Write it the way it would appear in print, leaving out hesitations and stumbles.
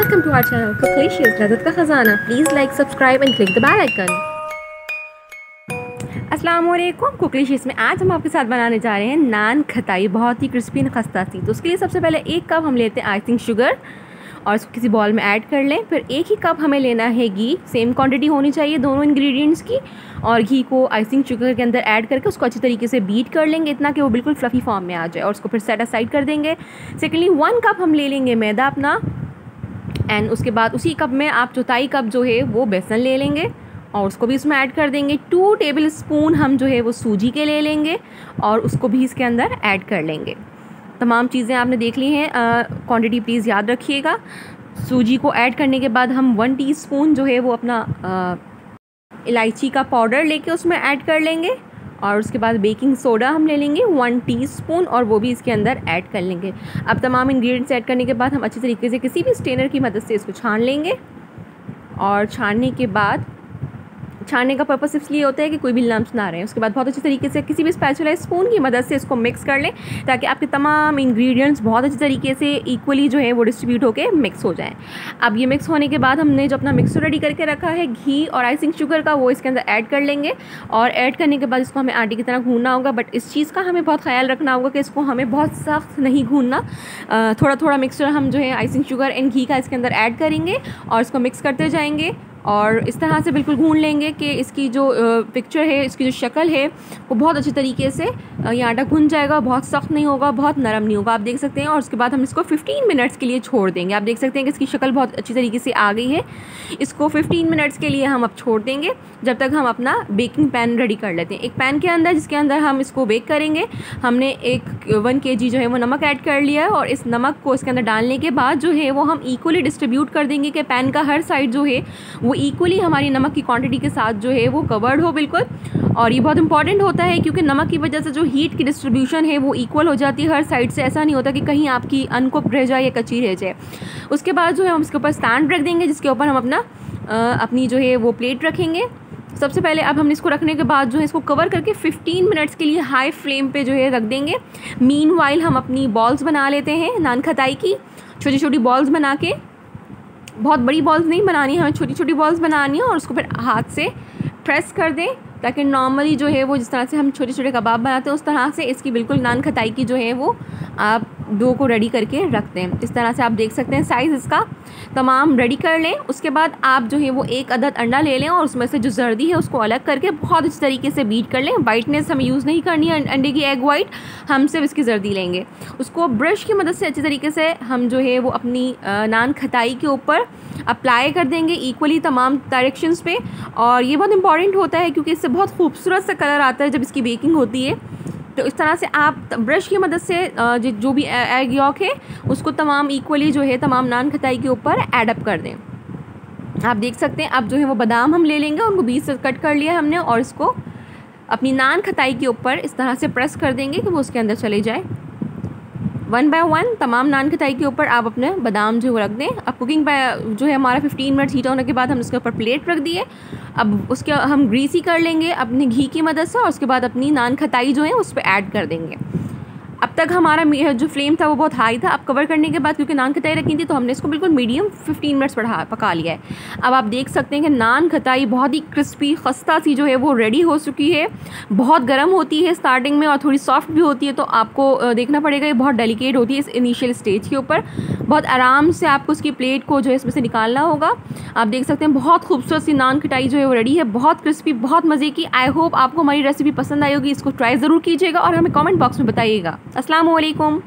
Welcome to our channel Cooklicious लज़्ज़त का ख़ज़ाना। Please like, subscribe and click the bell icon। अस्सलाम वालेकुम। कुकलिशियस में आज हम आपके साथ बनाने जा रहे हैं नान खताई, बहुत ही क्रिस्पी एंड खस्ता सी। तो उसके लिए सबसे पहले 1 कप हम लेते हैं आइसिंग शुगर और इसको किसी बॉल में ऐड कर लें। फिर 1 ही कप हमें लेना है घी, सेम क्वांटिटी होनी चाहिए दोनों इंग्रेडिएंट्स की। और घी को आइसिंग शुगर के अंदर ऐड करके उसको अच्छी तरीके से बीट कर लेंगे, इतना कि वो बिल्कुल फ्लफ़ी फॉर्म में आ जाए और उसको फिर सेट असाइड कर देंगे। सेकेंडली 1 कप हम ले लेंगे मैदा अपना, एंड उसके बाद उसी कप में आप 1/4 कप जो है वो बेसन ले लेंगे और उसको भी इसमें ऐड कर देंगे। 2 टेबल स्पून हम जो है वो सूजी के ले लेंगे और उसको भी इसके अंदर ऐड कर लेंगे। तमाम चीज़ें आपने देख ली हैं, क्वांटिटी प्लीज़ याद रखिएगा। सूजी को ऐड करने के बाद हम 1 टीस्पून जो है वो अपना इलायची का पाउडर लेके उसमें ऐड कर लेंगे और उसके बाद बेकिंग सोडा हम ले लेंगे 1 टीस्पून और वो भी इसके अंदर ऐड कर लेंगे। अब तमाम इंग्रेडिएंट्स ऐड करने के बाद हम अच्छी तरीके से किसी भी स्ट्रेनर की मदद से इसको छान लेंगे। और छानने के बाद, छानने का पर्पस इसलिए होता है कि कोई भी लम्स ना रहे। उसके बाद बहुत अच्छी तरीके से किसी भी स्पैचुला स्पून की मदद से इसको मिक्स कर लें ताकि आपके तमाम इंग्रेडिएंट्स बहुत अच्छी तरीके से इक्वली जो है वो डिस्ट्रीब्यूट होकर मिक्स हो जाएं। अब ये मिक्स होने के बाद हमने जो अपना मिक्सर रेडी करके रखा है घी और आइसिंग शुगर का, वो इसके अंदर ऐड कर लेंगे। और ऐड करने के बाद इसको हमें आटे की तरह भूनना होगा, बट इस चीज़ का हमें बहुत ख्याल रखना होगा कि इसको हमें बहुत सख्त नहीं भूनना। थोड़ा थोड़ा मिक्सचर हम जो है आइसिंग शुगर एंड घी का इसके अंदर ऐड करेंगे और इसको मिक्स करते जाएंगे और इस तरह से बिल्कुल भून लेंगे कि इसकी जो पिक्चर है, इसकी जो शक्ल है वो बहुत अच्छी तरीके से ये आटा भुन जाएगा, बहुत सख्त नहीं होगा, बहुत नरम नहीं होगा, आप देख सकते हैं। और उसके बाद हम इसको 15 मिनट्स के लिए छोड़ देंगे। आप देख सकते हैं कि इसकी शक्ल बहुत अच्छी तरीके से आ गई है। इसको 15 मिनट्स के लिए हम अब छोड़ देंगे जब तक हम अपना बेकिंग पैन रेडी कर लेते हैं। एक पैन के अंदर, जिसके अंदर हम इसको बेक करेंगे, हमने 1 kg जो है वो नमक ऐड कर लिया है और इस नमक को इसके अंदर डालने के बाद जो है वो हम इक्वली डिस्ट्रीब्यूट कर देंगे कि पैन का हर साइड जो है वो इक्वली हमारी नमक की क्वांटिटी के साथ जो है वो कवर्ड हो बिल्कुल। और ये बहुत इंपॉर्टेंट होता है क्योंकि नमक की वजह से जो हीट की डिस्ट्रीब्यूशन है वो इक्वल हो जाती है हर साइड से। ऐसा नहीं होता कि कहीं आपकी अनकुक्ड रह जाए या कच्ची रह जाए। उसके बाद जो है हम इसके ऊपर स्टैंड रख देंगे जिसके ऊपर हम अपनी जो है वो प्लेट रखेंगे। सबसे पहले अब हमने इसको रखने के बाद जो है इसको कवर करके 15 मिनट्स के लिए हाई फ्लेम पे जो है रख देंगे। मीनवाइल हम अपनी बॉल्स बना लेते हैं नान खताई की। छोटी छोटी बॉल्स बना के, बहुत बड़ी बॉल्स नहीं बनानी है, हमें छोटी छोटी बॉल्स बनानी है और उसको फिर हाथ से प्रेस कर दें ताकि नॉर्मली जो है वो जिस तरह से हम छोटे छोटे कबाब बनाते हैं उस तरह से इसकी बिल्कुल नान खताई की जो है वो आप डो को रेडी करके रखते हैं। इस तरह से आप देख सकते हैं साइज़ इसका तमाम रेडी कर लें। उसके बाद आप जो है वो 1 अदद अंडा ले लें और उसमें से जो जर्दी है उसको अलग करके बहुत अच्छी तरीके से बीट कर लें। वाइटनेस हमें यूज़ नहीं करनी है अंडे की, एग वाइट, हम सिर्फ इसकी जर्दी लेंगे। उसको ब्रश की मदद से अच्छी तरीके से हम जो है वो अपनी नान खताई के ऊपर अप्लाई कर देंगे इक्वली तमाम डायरेक्शंस पे। और ये बहुत इंपॉर्टेंट होता है क्योंकि इससे बहुत खूबसूरत सा कलर आता है जब इसकी बेकिंग होती है। तो इस तरह से आप ब्रश की मदद से जो भी एग यॉक है उसको तमाम इक्वली जो है तमाम नान खताई के ऊपर ऐड अप कर दें। आप देख सकते हैं अब जो है वो बादाम हम ले लेंगे, उनको बीच से कट कर लिया हमने और इसको अपनी नान खताई के ऊपर इस तरह से प्रेस कर देंगे कि वो उसके अंदर चले जाए। 1 बाय 1 तमाम नान खताई के ऊपर आप अपने बादाम जो रख दें। अब कुकिंग जो है हमारा 15 मिनट हीट होने के बाद हम उसके ऊपर प्लेट रख दिए। अब उसके हम ग्रीसी कर लेंगे अपने घी की मदद से और उसके बाद अपनी नान खताई जो है उस पर ऐड कर देंगे। अब तक हमारा जो फ्लेम था वो बहुत हाई था। अब कवर करने के बाद क्योंकि नान खताई रखी थी तो हमने इसको बिल्कुल मीडियम 15 मिनट्स पका लिया है। अब आप देख सकते हैं कि नान खताई बहुत ही क्रिस्पी खस्ता सी जो है वो रेडी हो चुकी है। बहुत गर्म होती है स्टार्टिंग में और थोड़ी सॉफ्ट भी होती है, तो आपको देखना पड़ेगा, ये बहुत डेलिकेट होती है इस इनिशियल स्टेज के ऊपर। बहुत आराम से आपको उसकी प्लेट को जो है इसमें से निकालना होगा। आप देख सकते हैं बहुत खूबसूरत सी नान खटाई जो है वो रेडी है, बहुत क्रिस्पी, बहुत मज़े की। आई होप आपको हमारी रेसिपी पसंद आई होगी। इसको ट्राई ज़रूर कीजिएगा और हमें कमेंट बॉक्स में बताइएगा। अस्सलाम वालेकुम।